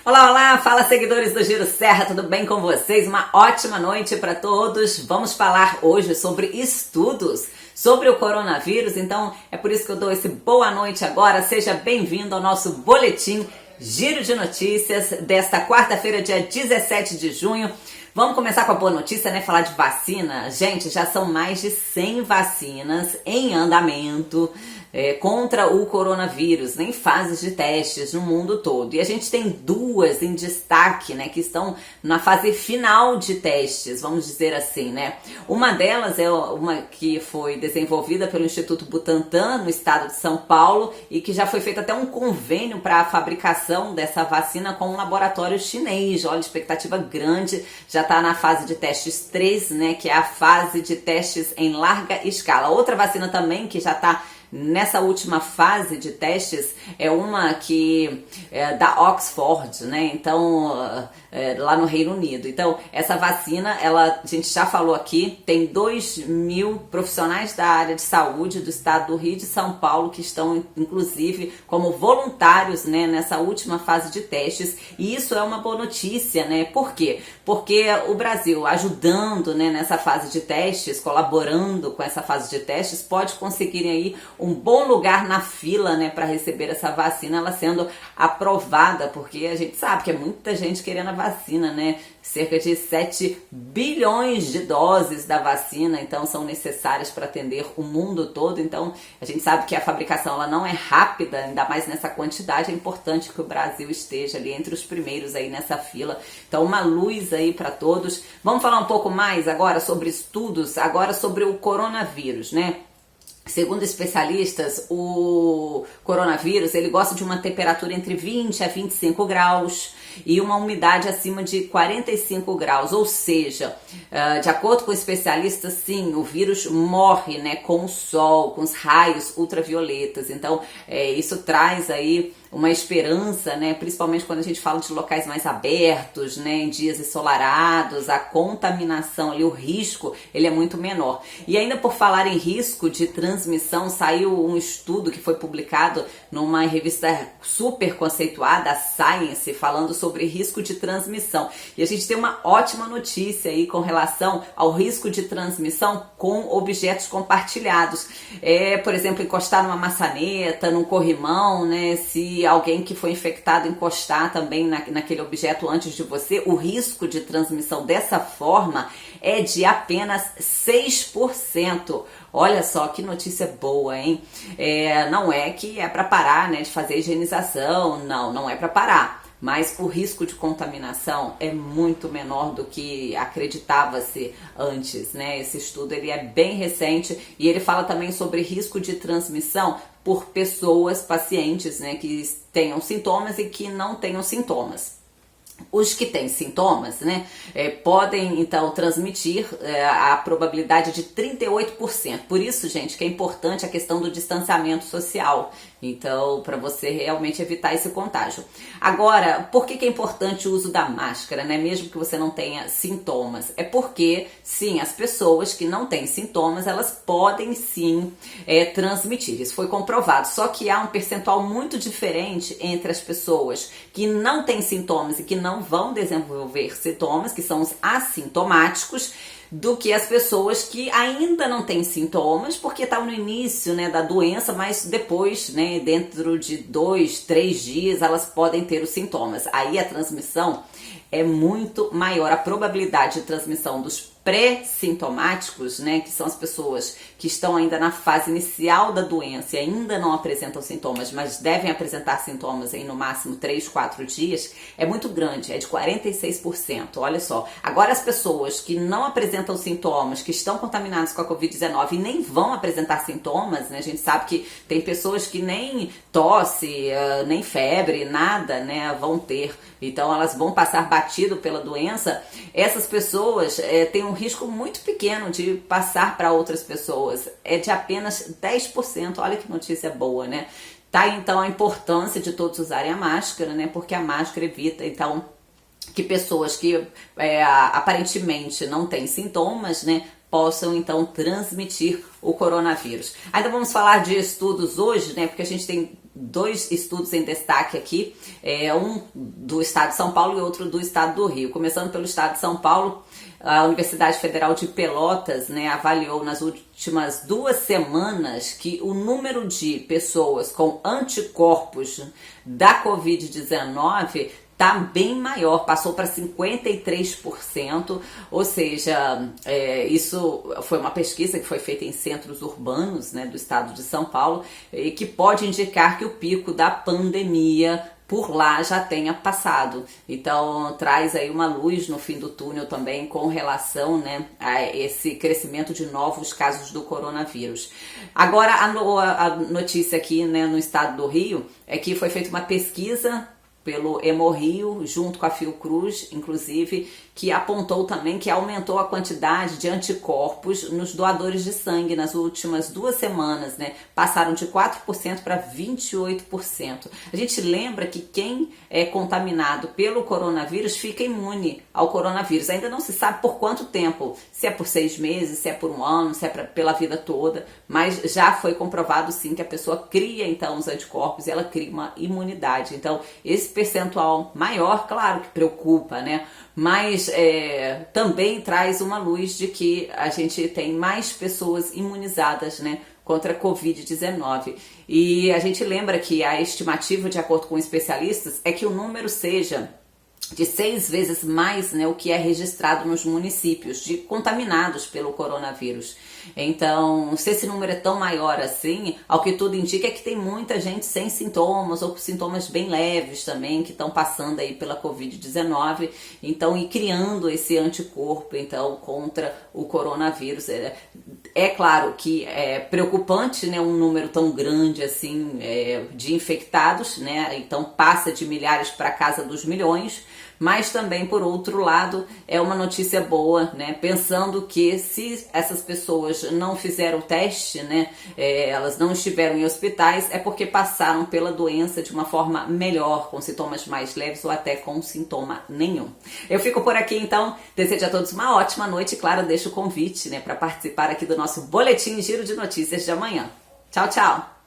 Olá, olá, fala seguidores do Giro Serra, tudo bem com vocês? Uma ótima noite para todos. Vamos falar hoje sobre estudos sobre o coronavírus, então é por isso que eu dou esse boa noite agora. Seja bem-vindo ao nosso boletim Giro de Notícias desta quarta-feira, dia 17 de junho. Vamos começar com a boa notícia, né? Falar de vacina. Gente, já são mais de 100 vacinas em andamento contra o coronavírus, em fases de testes no mundo todo. E a gente tem duas em destaque, né? Que estão na fase final de testes, vamos dizer assim, né? Uma delas é uma que foi desenvolvida pelo Instituto Butantan, no estado de São Paulo, e que já foi feito até um convênio para a fabricação dessa vacina com um laboratório chinês. Olha, expectativa grande. Já está na fase de testes 3, né, que é a fase de testes em larga escala. Outra vacina também que já está nessa última fase de testes é uma que é da Oxford, né? Então, lá no Reino Unido. Então, essa vacina, a gente já falou aqui, tem 2.000 profissionais da área de saúde do estado do Rio e de São Paulo que estão, inclusive, como voluntários, né, nessa última fase de testes. E isso é uma boa notícia, né? Por quê? Porque o Brasil, ajudando, né, nessa fase de testes, colaborando com essa fase de testes, pode conseguir aí um bom lugar na fila, né, para receber essa vacina, ela sendo aprovada, porque a gente sabe que é muita gente querendo a vacina, né? Cerca de 7 bilhões de doses da vacina, então são necessárias para atender o mundo todo. Então a gente sabe que a fabricação ela não é rápida, ainda mais nessa quantidade. É importante que o Brasil esteja ali entre os primeiros aí nessa fila. Então uma luz aí para todos. Vamos falar um pouco mais agora sobre estudos, agora sobre o coronavírus, né? Segundo especialistas, o coronavírus ele gosta de uma temperatura entre 20 a 25 graus e uma umidade acima de 45 graus, ou seja, de acordo com especialistas, sim, o vírus morre, né, com o sol, com os raios ultravioletas. Então, isso traz aí uma esperança, né, principalmente quando a gente fala de locais mais abertos, né, em dias ensolarados, a contaminação ali, o risco, ele é muito menor. E ainda por falar em risco de transmissão, saiu um estudo que foi publicado numa revista super conceituada, a Science, falando sobre risco de transmissão. E a gente tem uma ótima notícia aí com relação ao risco de transmissão com objetos compartilhados. Por exemplo, encostar numa maçaneta, num corrimão, né, se alguém que foi infectado encostar também naquele objeto antes de você, o risco de transmissão dessa forma é de apenas 6%. Olha só que notícia boa, hein? Não é que é para parar, né, de fazer higienização, não é para parar. Mas o risco de contaminação é muito menor do que acreditava-se antes, né? Esse estudo ele é bem recente e ele fala também sobre risco de transmissão por pessoas, pacientes, né, que tenham sintomas e que não tenham sintomas. Os que têm sintomas, né, podem então transmitir a probabilidade de 38%. Por isso, gente, que é importante a questão do distanciamento social. Então, para você realmente evitar esse contágio. Agora, por que é importante o uso da máscara, né? Mesmo que você não tenha sintomas? É porque, sim, as pessoas que não têm sintomas, elas podem sim transmitir. Isso foi comprovado. Só que há um percentual muito diferente entre as pessoas que não têm sintomas e que não vão desenvolver sintomas, que são os assintomáticos, do que as pessoas que ainda não têm sintomas, porque está no início, né, da doença, mas depois, né, dentro de 2, 3 dias, elas podem ter os sintomas. Aí a transmissão é muito maior, a probabilidade de transmissão dos pré-sintomáticos, né, que são as pessoas que estão ainda na fase inicial da doença e ainda não apresentam sintomas, mas devem apresentar sintomas em no máximo 3, 4 dias, é muito grande, é de 46%, olha só. Agora as pessoas que não apresentam sintomas, que estão contaminadas com a Covid-19 e nem vão apresentar sintomas, né, a gente sabe que tem pessoas que nem tosse, nem febre, nada, né, vão ter, então elas vão passar batido pela doença. Essas pessoas têm um risco muito pequeno de passar para outras pessoas, é de apenas 10%, olha que notícia boa, né? Tá, então a importância de todos usarem a máscara, né? Porque a máscara evita, então, que pessoas que aparentemente não têm sintomas, né, possam então transmitir o coronavírus. Ainda vamos falar de estudos hoje, né, porque a gente tem dois estudos em destaque aqui, um do estado de São Paulo e outro do estado do Rio. Começando pelo estado de São Paulo, a Universidade Federal de Pelotas, né, avaliou nas últimas 2 semanas que o número de pessoas com anticorpos da Covid-19 está bem maior, passou para 53%, ou seja, isso foi uma pesquisa que foi feita em centros urbanos, né, do estado de São Paulo, e que pode indicar que o pico da pandemia por lá já tenha passado. Então traz aí uma luz no fim do túnel também com relação, né, a esse crescimento de novos casos do coronavírus. Agora a notícia aqui, né, no estado do Rio é que foi feita uma pesquisa pelo Hemorrio, junto com a Fiocruz, inclusive, que apontou também que aumentou a quantidade de anticorpos nos doadores de sangue nas últimas 2 semanas, né? Passaram de 4% para 28%. A gente lembra que quem é contaminado pelo coronavírus fica imune ao coronavírus. Ainda não se sabe por quanto tempo, se é por 6 meses, se é por 1 ano, se é pela vida toda, mas já foi comprovado sim que a pessoa cria então os anticorpos e ela cria uma imunidade. Então, esse percentual maior, claro que preocupa, né? Mas também traz uma luz de que a gente tem mais pessoas imunizadas, né, contra a Covid-19. E a gente lembra que a estimativa, de acordo com especialistas, é que o número seja de 6 vezes mais, né, o que é registrado nos municípios de contaminados pelo coronavírus. Então, se esse número é tão maior assim, ao que tudo indica é que tem muita gente sem sintomas ou com sintomas bem leves também, que estão passando aí pela Covid-19, então, e criando esse anticorpo, então, contra o coronavírus. É claro que é preocupante, né, um número tão grande assim de infectados, né, então passa de milhares para casa dos milhões, mas também, por outro lado, é uma notícia boa, né? Pensando que se essas pessoas não fizeram o teste, né, elas não estiveram em hospitais, é porque passaram pela doença de uma forma melhor, com sintomas mais leves ou até com sintoma nenhum. Eu fico por aqui, então, desejo a todos uma ótima noite e, claro, deixo o convite, né, para participar aqui do nosso Boletim Giro de Notícias de amanhã. Tchau, tchau!